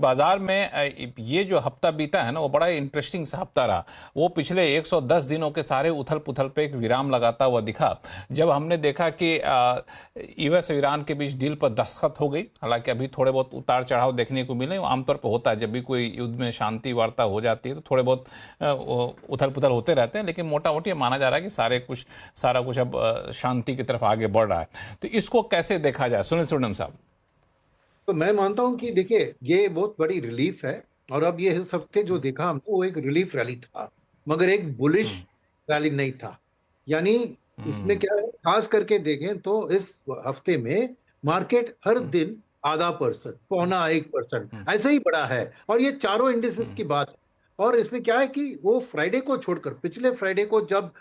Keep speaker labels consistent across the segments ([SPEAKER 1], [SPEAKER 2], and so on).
[SPEAKER 1] बाजार में ये जो हफ्ता बीता है ना, वो बड़ा इंटरेस्टिंग सा हफ्ता रहा। वो पिछले 110 दिनों के सारे उथल पुथल पे एक विराम लगाता हुआ दिखा, जब हमने देखा कि यूएस और ईरान के बीच डील पर दस्तखत हो गई। हालांकि अभी थोड़े बहुत उतार चढ़ाव देखने को मिले, आमतौर पर होता है जब भी कोई युद्ध में शांति वार्ता हो जाती है तो थोड़े बहुत उथल पुथल होते रहते हैं, लेकिन मोटा मोटी माना जा रहा है कि सारा कुछ अब शांति की तरफ आगे बढ़ रहा है। तो इसको कैसे देखा जाए, सुनील सुरनम साहब?
[SPEAKER 2] तो मैं मानता हूं कि देखिए, ये बहुत बड़ी रिलीफ है। और अब ये इस हफ्ते जो देखा हमने वो एक रिलीफ रैली था, मगर एक बुलिश रैली नहीं था। यानी इसमें क्या है, खास करके देखें तो इस हफ्ते में मार्केट हर दिन ½ %, 0.25% ऐसे ही बढ़ा है। और ये चारों इंडिसेस की बात है। और इसमें क्या है कि वो फ्राइडे को छोड़कर, पिछले फ्राइडे को जब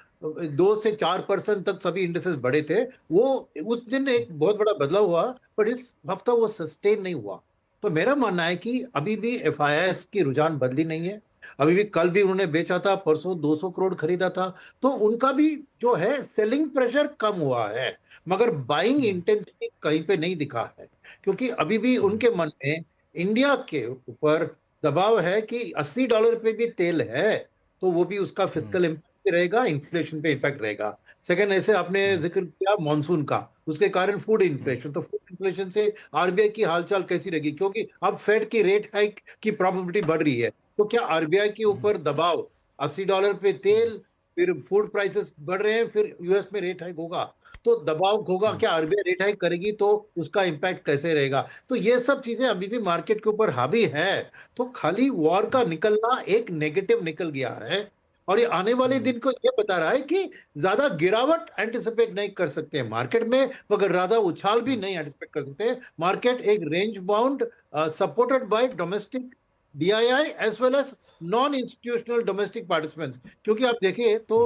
[SPEAKER 2] 2 से 4% तक सभी इंडिसेस बढ़े थे, वो उस दिन एक बहुत बड़ा बदलाव हुआ। पर इस हफ्ता वो सस्टेन नहीं हुआ। तो मेरा मानना है कि अभी भी एफआईआईएस की रुझान बदली नहीं है। अभी भी, कल भी उन्होंने बेचा था, परसों 200 करोड़ खरीदा था। तो उनका भी जो है सेलिंग प्रेशर कम हुआ है, मगर बाइंग इंटेंसिटी कहीं पे नहीं दिखा है। क्योंकि अभी भी उनके मन में इंडिया के ऊपर दबाव है कि $80 पे भी तेल है, तो वो भी उसका फिस्कल इम्पैक्ट रहेगा, इन्फ्लेशन पे इम्पैक्ट रहेगा। सेकंड, ऐसे आपने जिक्र किया मानसून का, उसके कारण फूड इन्फ्लेशन, तो फूड इन्फ्लेशन से आरबीआई की हालचाल कैसी रहेगी? क्योंकि अब फेड की रेट हाइक की प्रोबेबिलिटी बढ़ रही है। तो क्या आरबीआई के ऊपर दबाव, $80 पे तेल, फिर फूड प्राइसेस बढ़ रहे हैं, फिर यूएस में रेट हाइक होगा, तो दबाव होगा। क्या आरबीआई रेट हाइक करेगी तो उसका इंपैक्ट कैसे रहेगा? तो ये सब चीजें अभी भी मार्केट के ऊपर हावी है। तो खाली वॉर का निकलना एक नेगेटिव निकल गया है, और ये आने वाले दिन को ये बता रहा है कि ज्यादा गिरावट एंटिसिपेट नहीं कर सकते हैं मार्केट में, मगर ज्यादा उछाल भी नहीं एंटिसिपेट कर सकते। मार्केट एक range bound, supported by domestic DII as well as non institutional domestic participants. क्योंकि आप देखें तो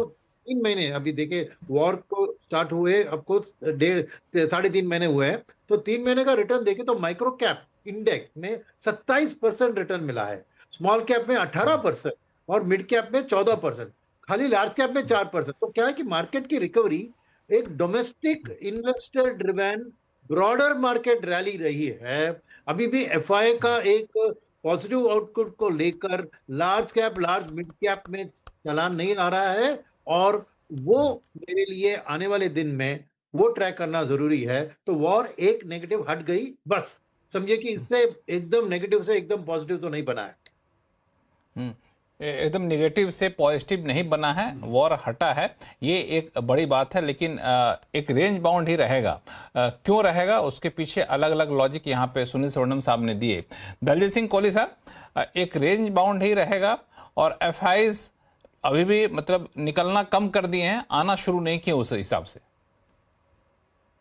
[SPEAKER 2] 3 महीने अभी देखे, वॉर को स्टार्ट हुए अब कुछ 3.5 महीने हुए हैं। तो 3 महीने का रिटर्न देखे तो माइक्रो कैप इंडेक्स में 27% रिटर्न मिला है, स्मॉल कैप में 18% और मिड कैप में 14%, खाली लार्ज कैप में 4%। तो क्या है कि मार्केट की रिकवरी एक domestic investor driven broader market rally रही है। अभी भी एफआई का एक पॉजिटिव आउटपुट को लेकर large cap, large mid cap में चलान नहीं आ रहा है। और वो मेरे लिए आने वाले दिन में वो ट्रैक करना जरूरी है। तो वॉर एक नेगेटिव हट गई, बस समझिए कि इससे एकदम नेगेटिव से एकदम पॉजिटिव तो नहीं बना है।
[SPEAKER 1] एकदम निगेटिव से पॉजिटिव नहीं बना है, वॉर हटा है, ये एक बड़ी बात है। लेकिन एक रेंज बाउंड ही रहेगा। क्यों रहेगा, उसके पीछे अलग अलग लॉजिक यहाँ पे सुनील सुवर्णम साहब ने दिए। दलजीत सिंह कोहली साहब, एक रेंज बाउंड ही रहेगा और एफआईज अभी भी मतलब निकलना कम कर दिए हैं, आना शुरू नहीं किए उस हिसाब से।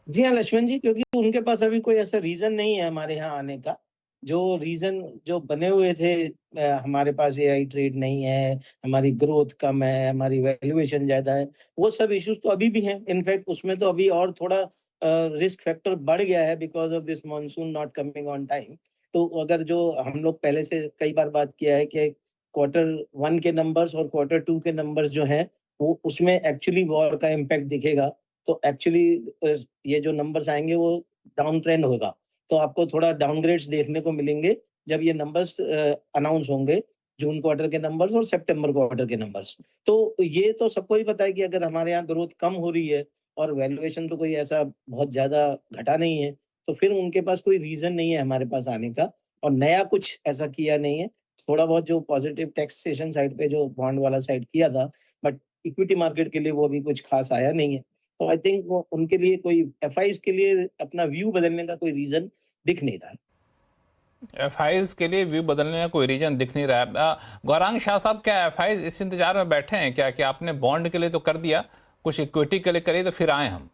[SPEAKER 3] जी हाँ लक्ष्मण जी, क्योंकि उनके पास अभी कोई ऐसा रीजन नहीं है हमारे यहाँ आने का। जो रीजन जो बने हुए थे, हमारे पास एआई ट्रेड नहीं है, हमारी ग्रोथ कम है, हमारी वैल्यूएशन ज्यादा है, वो सब इश्यूज तो अभी भी हैं। इनफैक्ट उसमें तो अभी और थोड़ा रिस्क फैक्टर बढ़ गया है because of this monsoon not coming on time. तो अगर जो हम लोग पहले से कई बार बात किया है कि Q1 के नंबर्स और Q2 के नंबर्स जो हैं, वो उसमें एक्चुअली वॉर का इम्पैक्ट दिखेगा। तो एक्चुअली ये जो नंबर्स आएंगे वो डाउन ट्रेंड होगा। तो आपको थोड़ा डाउनग्रेड्स देखने को मिलेंगे जब ये नंबर्स अनाउंस होंगे, जून क्वार्टर के नंबर्स और सितंबर क्वार्टर के नंबर्स। तो ये तो सबको ही पता है कि अगर हमारे यहाँ ग्रोथ कम हो रही है और वैल्यूएशन तो कोई ऐसा बहुत ज्यादा घटा नहीं है, तो फिर उनके पास कोई रीजन नहीं है हमारे पास आने का। और नया कुछ ऐसा किया नहीं है। थोड़ा बहुत जो पॉजिटिव टैक्सेशन साइड पे जो बॉन्ड वाला साइड किया था, बट इक्विटी मार्केट के लिए वो भी कुछ खास आया नहीं है। तो आई थिंक वो उनके लिए कोई एफआईज के लिए अपना व्यू बदलने का कोई रीजन दिख नहीं रहा है।
[SPEAKER 1] एफआईज के लिए व्यू बदलने का कोई रीजन दिख नहीं रहा है। गौरांग शाह साहब, क्या एफआईज इस इंतजार में बैठे हैं क्या कि आपने बॉन्ड के लिए तो कर दिया, कुछ इक्विटी के लिए करिए तो फिर आए हम?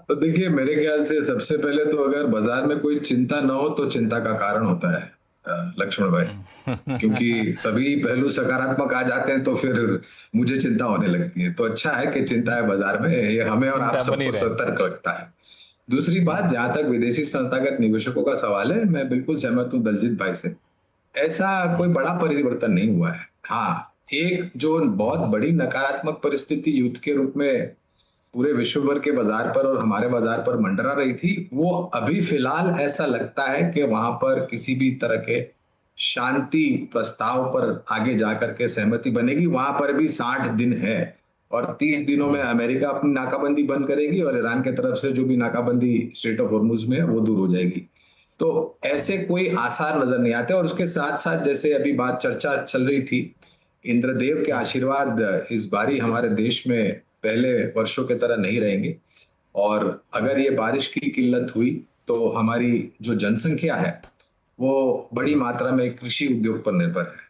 [SPEAKER 4] तो देखिए, मेरे ख्याल से सबसे पहले तो अगर बाजार में कोई चिंता ना हो तो चिंता का कारण होता है लक्ष्मण भाई। क्योंकि सभी पहलू सकारात्मक आ जाते हैं तो फिर मुझे चिंता होने लगती है। तो अच्छा है कि चिंता है बाजार में, ये हमें और आप सबको सतर्क रखता है। दूसरी बात, जहां तक विदेशी संस्थागत निवेशकों का सवाल है, मैं बिल्कुल सहमत हूं दलजीत भाई से। ऐसा कोई बड़ा परिवर्तन नहीं हुआ है। हाँ, एक जो बहुत बड़ी नकारात्मक परिस्थिति युद्ध के रूप में पूरे विश्व भर के बाजार पर और हमारे बाजार पर मंडरा रही थी, वो अभी फिलहाल ऐसा लगता है कि वहां पर किसी भी तरह के शांति प्रस्ताव पर आगे जाकर के सहमति बनेगी। वहां पर भी 60 दिन है और 30 दिनों में अमेरिका अपनी नाकाबंदी बंद करेगी और ईरान की तरफ से जो भी नाकाबंदी स्ट्रेट ऑफ हॉर्मुज में है वो दूर हो जाएगी। तो ऐसे कोई आसार नजर नहीं आते। और उसके साथ साथ जैसे अभी बात चर्चा चल रही थी, इंद्रदेव के आशीर्वाद इस बारी हमारे देश में पहले वर्षों की तरह नहीं रहेंगे और अगर ये बारिश की किल्लत हुई तो हमारी जो जनसंख्या है वो बड़ी मात्रा में कृषि उद्योग पर निर्भर है।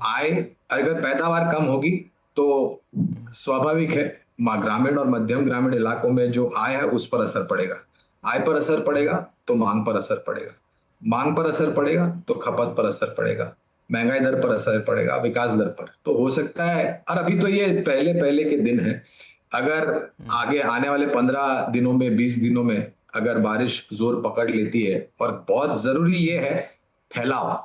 [SPEAKER 4] आय अगर पैदावार कम होगी तो स्वाभाविक है ग्रामीण और मध्यम ग्रामीण इलाकों में जो आय है उस पर असर पड़ेगा। आय पर असर पड़ेगा तो मांग पर असर पड़ेगा, मांग पर असर पड़ेगा तो खपत पर असर पड़ेगा, महंगाई दर पर असर पड़ेगा, विकास दर पर। तो हो सकता है, और अभी तो ये पहले के दिन है, अगर आगे आने वाले 15 दिनों में 20 दिनों में अगर बारिश जोर पकड़ लेती है, और बहुत जरूरी ये है फैलाव,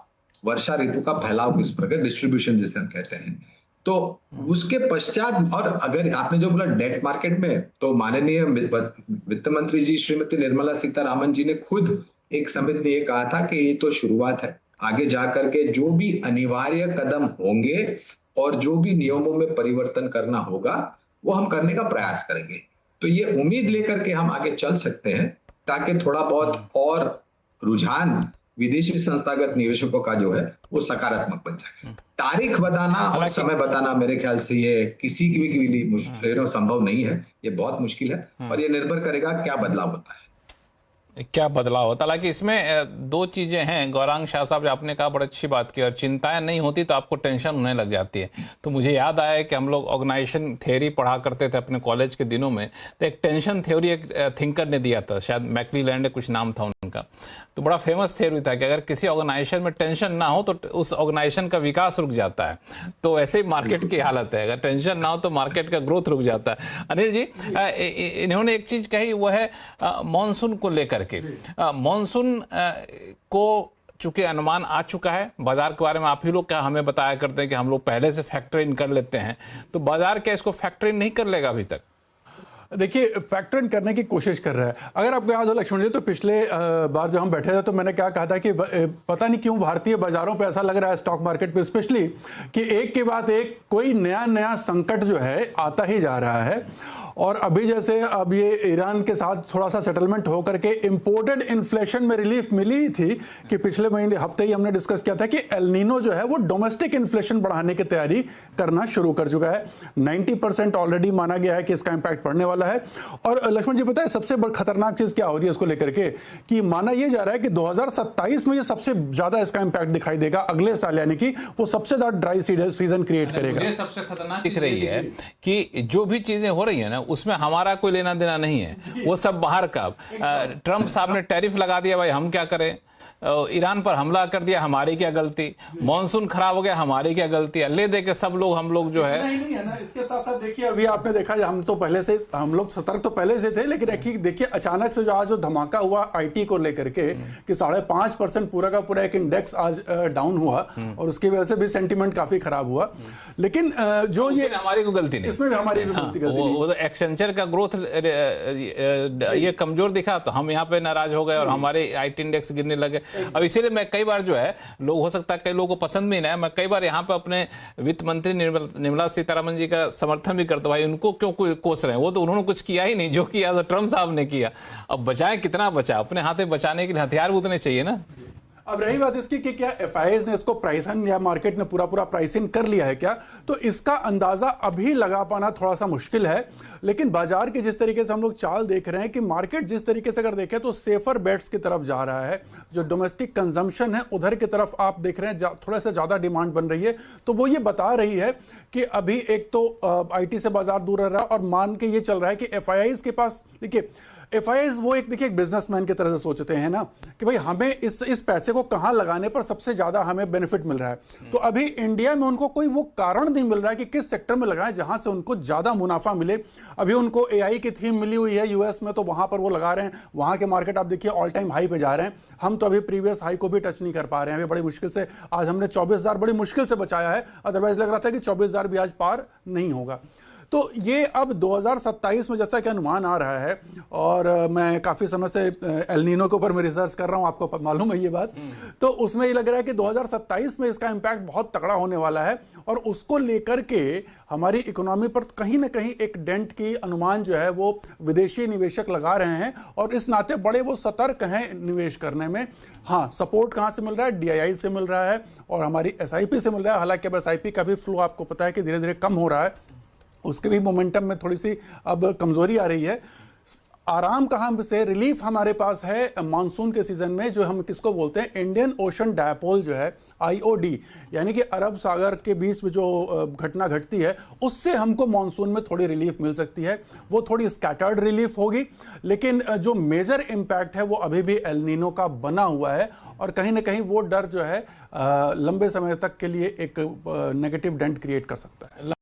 [SPEAKER 4] वर्षा ऋतु का फैलाव किस प्रकार, डिस्ट्रीब्यूशन जिसे हम कहते हैं, तो उसके पश्चात। और अगर आपने जो बोला डेट मार्केट में, तो माननीय वित्त मंत्री जी श्रीमती निर्मला सीतारामन जी ने खुद एक समिट में ये कहा था कि ये तो शुरुआत है, आगे जाकर के जो भी अनिवार्य कदम होंगे और जो भी नियमों में परिवर्तन करना होगा वो हम करने का प्रयास करेंगे। तो ये उम्मीद लेकर के हम आगे चल सकते हैं ताकि थोड़ा बहुत और रुझान विदेशी संस्थागत निवेशकों का जो है वो सकारात्मक बन जाए। तारीख बताना और समय बताना मेरे ख्याल से ये किसी की भी लिए संभव नहीं है, ये बहुत मुश्किल है और ये निर्भर करेगा क्या बदलाव होता है,
[SPEAKER 1] क्या बदलाव होता है। हालांकि इसमें दो चीजें हैं, गौरांग शाह साहब, आपने कहा बड़ी अच्छी बात की, और चिंताएं नहीं होती तो आपको टेंशन होने लग जाती है। तो मुझे याद आया कि हम लोग ऑर्गेनाइजेशन थ्योरी पढ़ा करते थे अपने कॉलेज के दिनों में, तो एक टेंशन थ्योरी एक थिंकर ने दिया था, शायद मैकलीलैंड कुछ नाम था उनका, तो बड़ा फेमस थ्योरी था कि अगर किसी ऑर्गेनाइजेशन में टेंशन ना हो तो उस ऑर्गेनाइजेशन का विकास रुक जाता है। तो ऐसे ही मार्केट की हालत है, अगर टेंशन ना हो तो मार्केट का ग्रोथ रुक जाता है। अनिल जी, इन्होंने एक चीज कही, वो है मॉनसून को लेकर के। मॉनसून को चूंकि अनुमान आ चुका है, बाजार के बारे में आप ही लोग क्या हमें बताया करते हैं कि हम लोग पहले से फैक्टर इन कर लेते हैं, तो बाजार क्या इसको फैक्टर इन नहीं कर लेगा अभी तक?
[SPEAKER 5] देखिए, फैक्टर इन करने की कोशिश कर रहा है। अगर आपको याद हो लक्ष्मण जी, तो पिछले बार जब हम बैठे थे तो मैंने क्या कहा था कि पता नहीं क्यों भारतीय बाजारों पे ऐसा लग रहा है, स्टॉक मार्केट पे स्पेशली, कि एक के बाद एक कोई नया संकट जो है आता ही जा रहा है। और अभी जैसे अब ये ईरान के साथ थोड़ा सा सेटलमेंट होकर के इंपोर्टेड इन्फ्लेशन में रिलीफ मिली ही थी कि पिछले महीने हफ्ते ही हमने डिस्कस किया था कि एल नीनो जो है वो डोमेस्टिक इन्फ्लेशन बढ़ाने की तैयारी करना शुरू कर चुका है। 90% ऑलरेडी माना गया है कि इसका इंपैक्ट पड़ने वाला है। और लक्ष्मण जी, पता है सबसे बड़ी खतरनाक चीज क्या हो रही है इसको लेकर के, कि माना यह जा रहा है कि 2027 में ये सबसे ज्यादा इसका इंपैक्ट दिखाई देगा, अगले साल, यानी कि वो सबसे ज्यादा ड्राई सीजन क्रिएट करेगा।
[SPEAKER 1] मुझे सबसे खतरनाक दिख रही है कि जो भी चीजें हो रही है ना, उसमें हमारा कोई लेना देना नहीं है, वो सब बाहर का। ट्रंप साहब ने टैरिफ लगा दिया, भाई हम क्या करें, ईरान पर हमला कर दिया, हमारी क्या गलती, मॉनसून खराब हो गया, हमारी क्या गलती, ले दे के सब लोग हम लोग जो है
[SPEAKER 5] नहीं है ना। इसके साथ साथ देखिए, अभी आपने देखा हम तो पहले से, हम लोग सतर्क तो पहले से थे, लेकिन देखिए अचानक से जो आज जो धमाका हुआ आईटी को लेकर के कि 5.5% पूरा का पूरा एक इंडेक्स आज डाउन हुआ और उसकी वजह से भी सेंटीमेंट काफी खराब हुआ। लेकिन जो ये
[SPEAKER 1] हमारी कोई गलती नहीं,
[SPEAKER 5] इसमें भी हमारी गलती नहीं।
[SPEAKER 1] वो एक्सेंचर का ग्रोथ ये कमजोर दिखा तो हम यहाँ पे नाराज हो गए और हमारे आईटी इंडेक्स गिरने लगे। अब इसीलिए मैं कई बार जो है, लोग हो सकता है कई लोगों को पसंद भी नहीं है, मैं कई बार यहाँ पे अपने वित्त मंत्री निर्मला सीतारमन जी का समर्थन भी करता हूँ। भाई उनको क्यों कोस रहे हैं, वो तो उन्होंने कुछ किया ही नहीं, जो किया तो ट्रंप साहब ने किया। अब बचाएं कितना बचा, अपने हाथ में बचाने के लिए हथियार भी उतने चाहिए ना।
[SPEAKER 5] अब रही बात इसकी कि क्या एफआईआईज ने इसको प्राइसन या मार्केट ने पूरा प्राइसिंग कर लिया है क्या, तो इसका अंदाजा अभी लगा पाना थोड़ा सा मुश्किल है। लेकिन बाजार के जिस तरीके से हम लोग चाल देख रहे हैं कि मार्केट जिस तरीके से अगर देखें तो सेफर बेट्स की तरफ जा रहा है, जो डोमेस्टिक कंजम्पशन है उधर की तरफ आप देख रहे हैं थोड़ा सा ज्यादा डिमांड बन रही है। तो वो ये बता रही है कि अभी एक तो आईटी से बाजार दूर रह रहा है, और मान के ये चल रहा है कि एफआईआईज के पास, देखिए एफआईआईज वो देखिए एक बिजनेसमैन की तरह से सोचते हैं ना कि भाई हमें इस पैसे को कहां लगाने पर सबसे ज्यादा हमें बेनिफिट मिल रहा है। तो अभी इंडिया में उनको कोई वो कारण नहीं मिल रहा है कि किस सेक्टर में लगाएं जहां से उनको ज्यादा मुनाफा मिले। अभी उनको एआई की थीम मिली हुई है यूएस में, तो वहां पर वो लगा रहे हैं। वहां के मार्केट आप देखिए ऑल टाइम हाई पे जा रहे हैं। हम तो अभी प्रीवियस हाई को भी टच नहीं कर पा रहे हैं, अभी बड़ी मुश्किल से आज हमने 24,000 बड़ी मुश्किल से बचाया है, अदरवाइज लग रहा था कि 24,000 भी आज पार नहीं होगा। तो ये अब 2027 में जैसा कि अनुमान आ रहा है, और मैं काफ़ी समय से एल नीनो के ऊपर मैं रिसर्च कर रहा हूँ, आपको मालूम है ये बात, तो उसमें ये लग रहा है कि 2027 में इसका इम्पैक्ट बहुत तगड़ा होने वाला है, और उसको लेकर के हमारी इकोनॉमी पर कहीं ना कहीं एक डेंट की अनुमान जो है वो विदेशी निवेशक लगा रहे हैं, और इस नाते बड़े वो सतर्क हैं निवेश करने में। हाँ, सपोर्ट कहाँ से मिल रहा है? DII से मिल रहा है और हमारी SIP से मिल रहा है। हालांकि अब SIP का भी फ्लो आपको पता है कि धीरे धीरे कम हो रहा है, उसके भी मोमेंटम में थोड़ी सी अब कमजोरी आ रही है। आराम कहाँ से? रिलीफ हमारे पास है मानसून के सीजन में, जो हम किसको बोलते हैं, इंडियन ओशन डायपोल जो है, IOD, यानी कि अरब सागर के बीच में जो घटना घटती है उससे हमको मानसून में थोड़ी रिलीफ मिल सकती है। वो थोड़ी स्कैटर्ड रिलीफ होगी, लेकिन जो मेजर इम्पैक्ट है वो अभी भी एल नीनो का बना हुआ है, और कहीं ना कहीं वो डर जो है लंबे समय तक के लिए एक नेगेटिव डेंट क्रिएट कर सकता है।